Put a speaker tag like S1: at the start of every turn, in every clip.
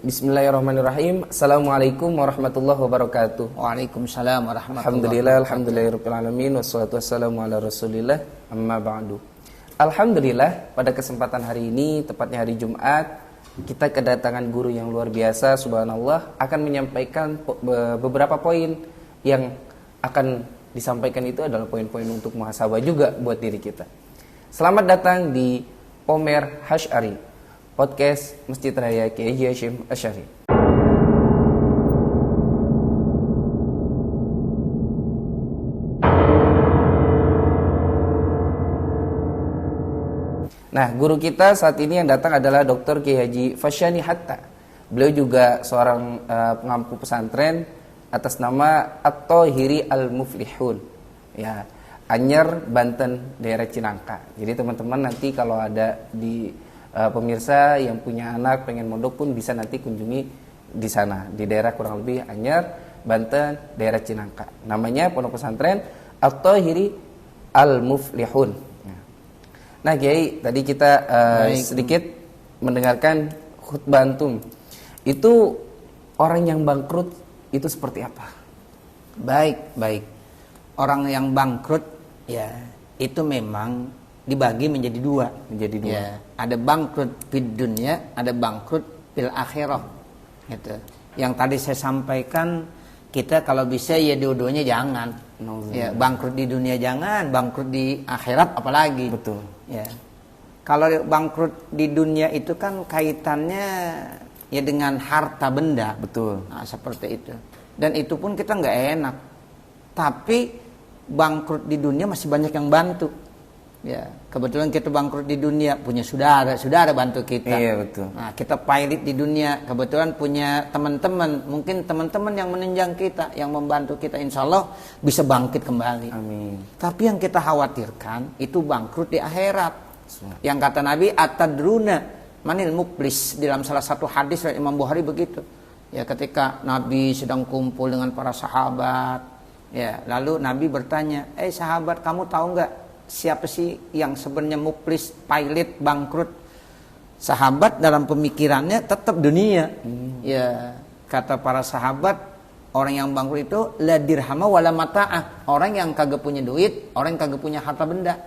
S1: Bismillahirrahmanirrahim. Assalamualaikum warahmatullahi wabarakatuh.
S2: Waalaikumsalam warahmatullahi wabarakatuh.
S1: Alhamdulillahirabbil wassalatu wassalamu ala Rasulillah. Amma ba'du. Alhamdulillah, pada kesempatan hari ini, tepatnya hari Jumat, kita kedatangan guru yang luar biasa, subhanallah, akan menyampaikan beberapa poin yang akan disampaikan. Itu adalah poin-poin untuk muhasabah juga buat diri kita. Selamat datang di Omer Hasy'ari, podcast Masjid Raya Kiai Hasyim Asy'ari. Nah, guru kita saat ini yang datang adalah Dr. Kiai Haji Fasyani Hatta. Beliau juga seorang pengampu pesantren atas nama At-Thahiri Al-Muflihun. Ya, Anyer, Banten, daerah Cinangka. Jadi teman-teman nanti kalau ada di pemirsa yang punya anak pengen mondok pun bisa nanti kunjungi di sana, di daerah kurang lebih Anyer, Banten, daerah Cinangka. Namanya pondok pesantren At-Thahiri Al-Muflihun. Nah, Kiai, tadi kita sedikit mendengarkan khutbah antum. Itu orang yang bangkrut itu seperti apa?
S2: Baik. Orang yang bangkrut ya itu memang dibagi menjadi dua. Ya, ada bangkrut fid dunya, ada bangkrut fil akhirah. Gitu. Yang tadi saya sampaikan, kita kalau bisa ya dua-duanya jangan. Ya, bangkrut di dunia jangan, bangkrut di akhirat apalagi.
S1: Betul.
S2: Ya. Kalau bangkrut di dunia itu kan kaitannya ya dengan harta benda.
S1: Betul.
S2: Nah, seperti itu. Dan itu pun kita nggak enak. Tapi bangkrut di dunia masih banyak yang bantu. Ya, kebetulan kita bangkrut di dunia punya saudara bantu kita.
S1: Iya, betul.
S2: Nah, kita pilot di dunia, kebetulan punya teman-teman, mungkin teman-teman yang menunjang kita, yang membantu kita, insya Allah bisa bangkit kembali.
S1: Amin.
S2: Tapi yang kita khawatirkan itu bangkrut di akhirat. Yang kata Nabi, atadruna manil muklis, dalam salah satu hadis dari Imam Bukhari begitu. Ya, ketika Nabi sedang kumpul dengan para sahabat, ya, lalu Nabi bertanya, sahabat, kamu tahu nggak siapa sih yang sebenarnya muflis, pilot, bangkrut? Sahabat dalam pemikirannya tetap dunia. Ya, kata para sahabat, orang yang bangkrut itu la dirhama wala mata'ah, orang yang kagak punya duit, orang yang kagak punya harta benda.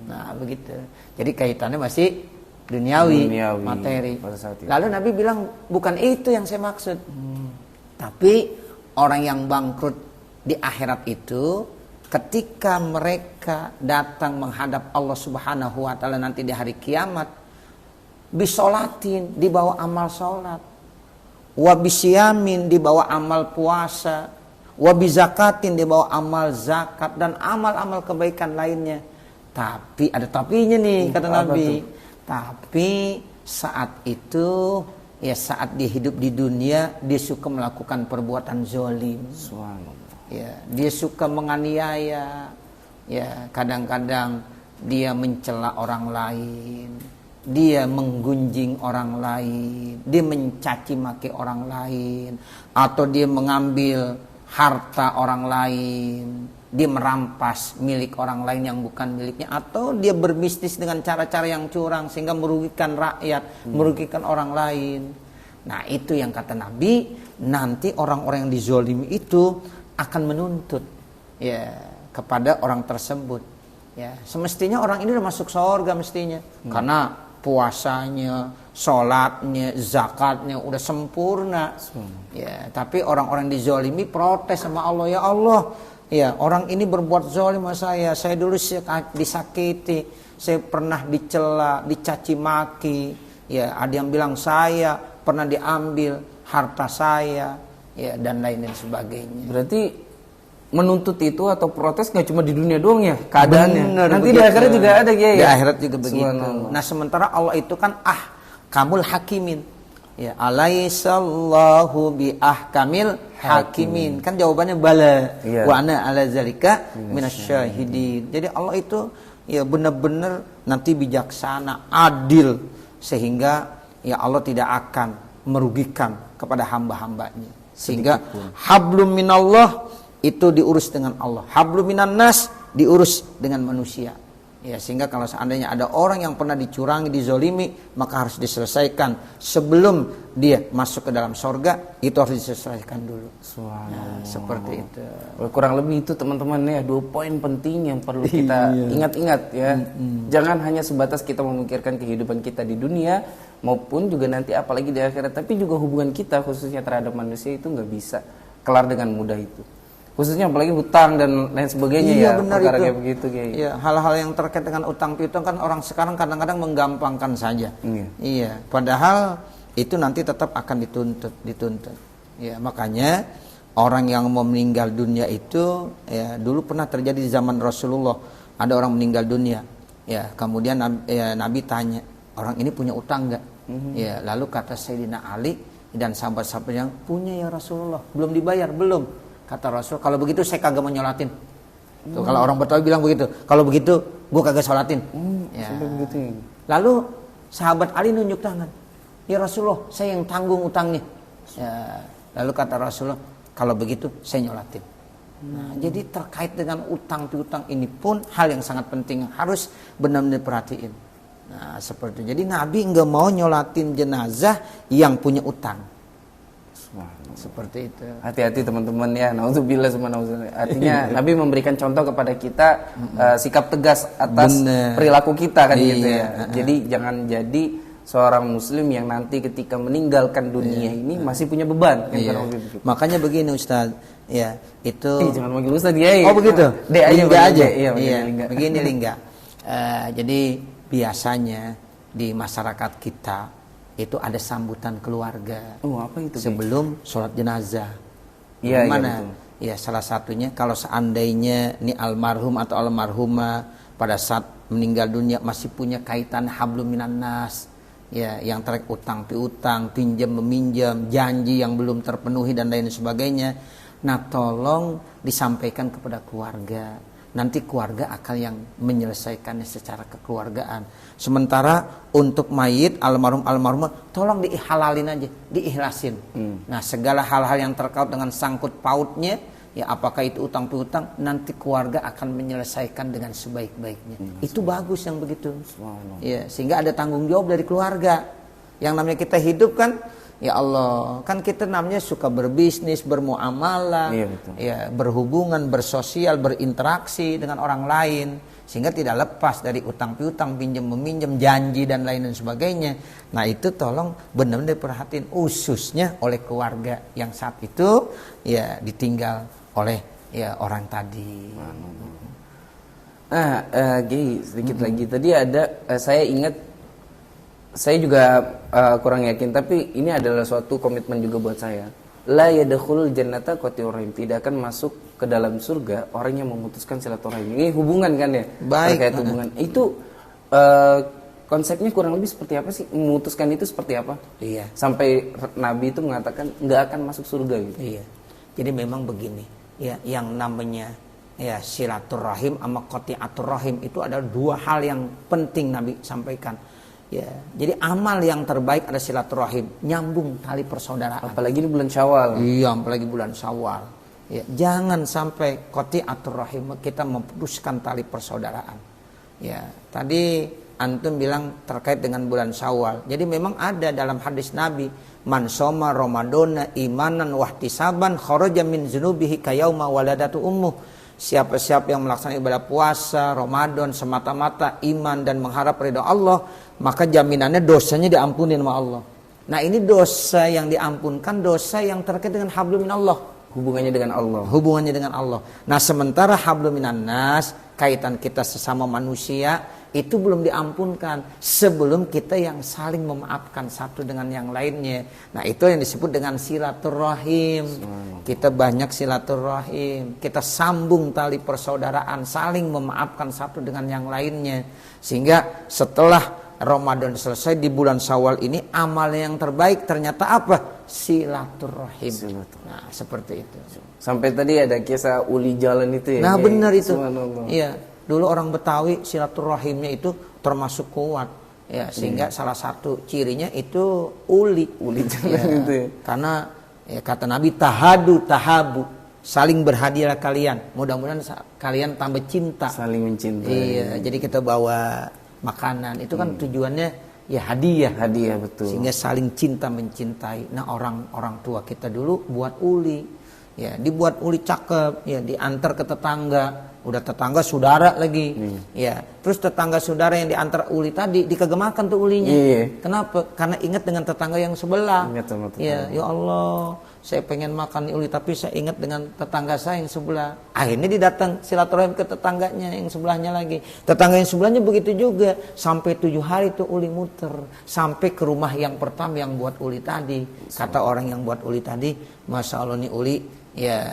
S2: Nah, begitu. Jadi kaitannya masih duniawi. Materi. Lalu Nabi bilang, bukan itu yang saya maksud. Tapi orang yang bangkrut di akhirat itu ketika mereka datang menghadap Allah Subhanahu wa taala nanti di hari kiamat, bisolatin, dibawa amal salat, wa bisyamin, dibawa amal puasa, wa bizakatin, dibawa amal zakat dan amal-amal kebaikan lainnya. Tapi ada tapinya nih, kata Nabi. Tapi saat itu, ya saat dia hidup di dunia, dia suka melakukan perbuatan zalim. Ya, dia suka menganiaya. Ya, kadang-kadang dia mencela orang lain, dia menggunjing orang lain, dia mencaci maki orang lain, atau dia mengambil harta orang lain, dia merampas milik orang lain yang bukan miliknya, atau dia berbisnis dengan cara-cara yang curang sehingga merugikan rakyat, merugikan orang lain. Nah, itu yang kata Nabi, nanti orang-orang yang dizolimi itu akan menuntut ya kepada orang tersebut. Ya, semestinya orang ini udah masuk surga mestinya. Karena puasanya, sholatnya, zakatnya udah sempurna. Ya, tapi orang-orang dizolimi protes sama Allah, ya Allah, ya orang ini berbuat zalim sama saya dulu disakiti, saya pernah dicela, dicaci maki. Ya, ada yang bilang saya pernah diambil harta saya. Ya, dan lain sebagainya.
S1: Berarti menuntut itu atau protes nggak cuma di dunia doang ya keadaannya. Nanti
S2: begitu.
S1: Di akhirat juga ada ya.
S2: Di akhirat juga begitu. Nah, sementara Allah itu kan kamul hakimin. Ya, alaihissallahu bi ahkamil hakimin. Kan jawabannya bala.
S1: Iya.
S2: Wa ana ala zalika minasyahidin. Jadi Allah itu ya benar-benar nanti bijaksana, adil, sehingga ya Allah tidak akan merugikan kepada hamba-hambanya. Sehingga hablum minallah itu diurus dengan Allah, hablum minan nas diurus dengan manusia. Ya, sehingga kalau seandainya ada orang yang pernah dicurangi, dizolimi, maka harus diselesaikan sebelum dia masuk ke dalam sorga, itu harus diselesaikan dulu. Nah, seperti itu.
S1: Kurang lebih itu teman-teman ya, 2 poin penting yang perlu kita ingat-ingat ya. Jangan hanya sebatas kita memikirkan kehidupan kita di dunia maupun juga nanti apalagi di akhirat, tapi juga hubungan kita khususnya terhadap manusia itu nggak bisa kelar dengan mudah itu. Khususnya apalagi hutang dan lain sebagainya ya,
S2: benar
S1: perkara
S2: itu.
S1: kayak begitu kayak.
S2: Iya, hal-hal yang terkait dengan utang piutang kan orang sekarang kadang-kadang menggampangkan saja. Iya, padahal itu nanti tetap akan dituntut. Ya, makanya orang yang mau meninggal dunia itu ya dulu pernah terjadi di zaman Rasulullah, ada orang meninggal dunia. Ya, kemudian Nabi tanya, orang ini punya utang enggak? Ya, lalu kata Sayyidina Ali dan sahabat-sahabat yang punya ya Rasulullah, belum dibayar, belum. Kata Rasul, kalau begitu saya kagak mau nyolatin. Tuh, kalau orang Betawi bilang begitu, kalau begitu gua kagak sholatin. Ya.
S1: Begitu.
S2: Lalu sahabat Ali nunjuk tangan, ya Rasulullah, saya yang tanggung utangnya. Ya. Lalu kata Rasulullah, kalau begitu saya nyolatin. Nah, jadi terkait dengan utang piutang ini pun hal yang sangat penting, harus benar-benar perhatiin. Nah, seperti itu. Jadi Nabi nggak mau nyolatin jenazah yang punya utang. Seperti itu.
S1: Hati-hati teman-teman ya. Nauzubillah summa nauzubillah. Artinya Nabi memberikan contoh kepada kita sikap tegas atas perilaku kita kan gitu ya. Jadi jangan jadi seorang muslim yang nanti ketika meninggalkan dunia ini masih punya beban.
S2: Makanya begini Ustaz, ya itu.
S1: Jangan manggil Ustaz ya.
S2: Oh begitu.
S1: Lingga aja.
S2: Iya. Begini Lingga. Jadi biasanya di masyarakat kita itu ada sambutan keluarga.
S1: Apa itu?
S2: Sebelum sholat jenazah.
S1: Iya,
S2: Gimana? Ya salah satunya kalau seandainya ini almarhum atau almarhumah pada saat meninggal dunia masih punya kaitan hablum minan nas. Ya, yang terkait utang piutang, pinjam meminjam, janji yang belum terpenuhi dan lain sebagainya. Nah, tolong disampaikan kepada keluarga. Nanti keluarga akan yang menyelesaikannya secara kekeluargaan. Sementara untuk mayit almarhumah tolong dihalalin aja, diikhlasin. Nah, segala hal-hal yang terkait dengan sangkut pautnya, ya apakah itu utang piutang, nanti keluarga akan menyelesaikan dengan sebaik-baiknya. Itu bagus yang begitu. Ya, sehingga ada tanggung jawab dari keluarga. Yang namanya kita hidup kan, ya Allah, kan kita namanya suka berbisnis, bermuamalah, ya berhubungan, bersosial, berinteraksi dengan orang lain, sehingga tidak lepas dari utang piutang, pinjam meminjam, janji dan lain sebagainya. Nah itu tolong benar-benar diperhatiin, khususnya oleh keluarga yang saat itu ya ditinggal oleh ya orang tadi.
S1: Gini sedikit lagi tadi ada saya ingat. Saya juga kurang yakin, tapi ini adalah suatu komitmen juga buat saya. La yadkhulul jannata qati'ur rahim, tidak akan masuk ke dalam surga orang yang memutuskan silaturahim. Ini hubungan kan ya?
S2: Baik.
S1: Terkait hubungan. Itu konsepnya kurang lebih seperti apa sih? Memutuskan itu seperti apa?
S2: Iya.
S1: Sampai Nabi itu mengatakan nggak akan masuk surga gitu.
S2: Iya. Jadi memang begini, ya yang namanya ya silaturahim sama qati'atur rahim itu adalah 2 hal yang penting Nabi sampaikan. Ya, jadi amal yang terbaik adalah silaturahim, nyambung tali persaudaraan.
S1: Apalagi ini bulan Syawal.
S2: Iya, apalagi bulan Syawal. Ya, jangan sampai qati'atur rahim kita memutuskan tali persaudaraan. Ya, tadi antum bilang terkait dengan bulan Syawal. Jadi memang ada dalam hadis Nabi, man shoma ramadhana imanan wahtisaban kharaja min dzunubihi kayauma waladatu ummuh. Siapa-siapa yang melaksanakan ibadah puasa Ramadan semata-mata iman dan mengharap ridha Allah, maka jaminannya dosanya diampuni sama Allah. Nah, ini dosa yang diampunkan, dosa yang terkait dengan hablum minallah,
S1: hubungannya dengan Allah.
S2: Hubungannya dengan Allah. Nah, sementara hablum minan nas, kaitan kita sesama manusia itu belum diampunkan sebelum kita yang saling memaafkan satu dengan yang lainnya. Nah, itu yang disebut dengan silaturahim. Kita banyak silaturahim, kita sambung tali persaudaraan, saling memaafkan satu dengan yang lainnya. Sehingga setelah Ramadan selesai di bulan Syawal ini, amal yang terbaik ternyata apa? Silaturahim. Nah, seperti itu.
S1: Sampai tadi ada kisah uli jalan itu ya.
S2: Nah, benar itu. Iya. Dulu orang Betawi silaturahimnya itu termasuk kuat, ya sehingga salah satu cirinya itu uli
S1: jalan
S2: ya,
S1: itu. Ya.
S2: Karena ya, kata Nabi tahadu tahabu, saling berhadiah kalian. Mudah-mudahan kalian tambah cinta.
S1: Saling mencintai.
S2: Iya, jadi kita bawa makanan itu kan tujuannya ya hadiah.
S1: Hadiah, betul.
S2: Sehingga saling cinta mencintai. Nah, orang tua kita dulu buat uli. Ya, dibuat uli cakep, ya diantar ke tetangga. Udah tetangga saudara lagi. Ya, terus tetangga saudara yang diantar uli tadi dikegemakan tuh ulinya.
S1: Iya.
S2: Kenapa? Karena ingat dengan tetangga yang sebelah.
S1: Ingat sama tetangga.
S2: Ya, ya Allah, saya pengen makan uli tapi saya ingat dengan tetangga saya yang sebelah. Akhirnya didatang silaturahim ke tetangganya yang sebelahnya lagi. Tetangga yang sebelahnya begitu juga. Sampai 7 hari tuh uli muter. Sampai ke rumah yang pertama yang buat uli tadi. Kata orang yang buat uli tadi, Masya Allah nih uli, ya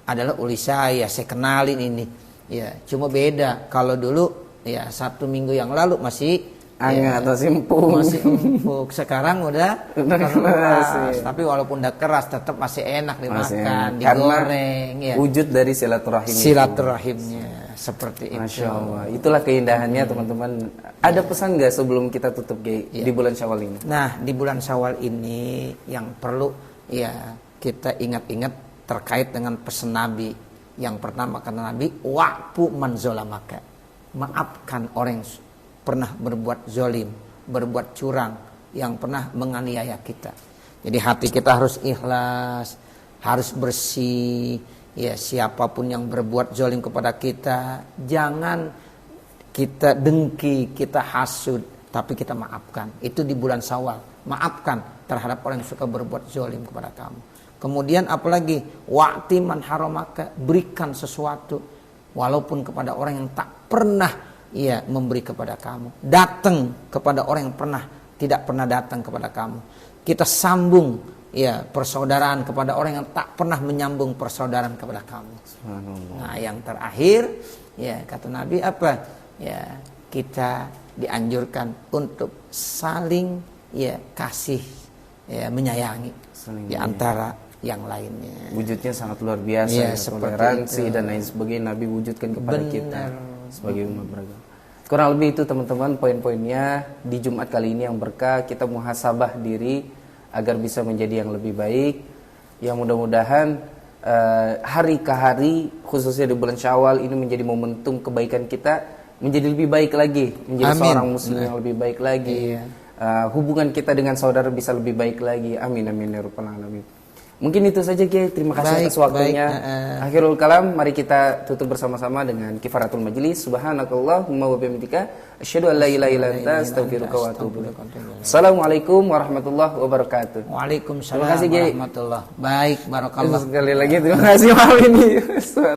S2: adalah uli saya kenalin ini. Ya, cuma beda. Kalau dulu ya 1 minggu yang lalu masih
S1: hangat atau empuk.
S2: Masih empuk. Sekarang udah keras. Tapi walaupun udah keras tetap masih enak dimakan, digoreng. Ya.
S1: Wujud dari silaturahim.
S2: Silaturahimnya seperti itu.
S1: Masya Allah. Itulah keindahannya teman-teman. Ada pesan nggak sebelum kita tutup di bulan Syawal ini?
S2: Nah, di bulan Syawal ini yang perlu ya kita ingat-ingat terkait dengan pesan Nabi. Yang pertama kata Nabi, wa'fu man zolamaka. Maafkan orang yang pernah berbuat zolim, berbuat curang, yang pernah menganiaya kita. Jadi hati kita harus ikhlas, harus bersih. Ya, siapapun yang berbuat zolim kepada kita, jangan kita dengki, kita hasud, tapi kita maafkan. Itu di bulan Syawal. Maafkan terhadap orang yang suka berbuat zolim kepada kamu. Kemudian apalagi wa'ti man haramaka, berikan sesuatu walaupun kepada orang yang tak pernah memberi kepada kamu. Datang kepada orang yang tidak pernah datang kepada kamu. Kita sambung persaudaraan kepada orang yang tak pernah menyambung persaudaraan kepada kamu. Nah, yang terakhir kata Nabi apa? Ya, kita dianjurkan untuk saling kasih menyayangi di antara yang lainnya.
S1: Wujudnya sangat luar biasa, toleransi dan lain sebagainya Nabi wujudkan kepada kita sebagai umat beragama. Kurang lebih itu teman-teman poin-poinnya di Jumat kali ini yang berkah. Kita muhasabah diri agar bisa menjadi yang lebih baik. Yang mudah-mudahan hari ke hari khususnya di bulan Syawal ini menjadi momentum kebaikan kita menjadi lebih baik lagi, menjadi seorang muslim yang lebih baik lagi. Hubungan kita dengan saudara bisa lebih baik lagi. Amin amin ya rabbal alamin. Mungkin itu saja Kiai, terima kasih atas waktunya. Akhirul kalam, mari kita tutup bersama-sama dengan kifaratul majlis. Subhanakallahumma wa bihamdika asyhadu an la ilaha illa anta astaghfiruka wa atubu ilaik. Assalamualaikum warahmatullahi wabarakatuh.
S2: Waalaikumsalam
S1: warahmatullahi
S2: wabarakatuh. Baik, barakallah.
S1: Sekali lagi terima kasih malam ini.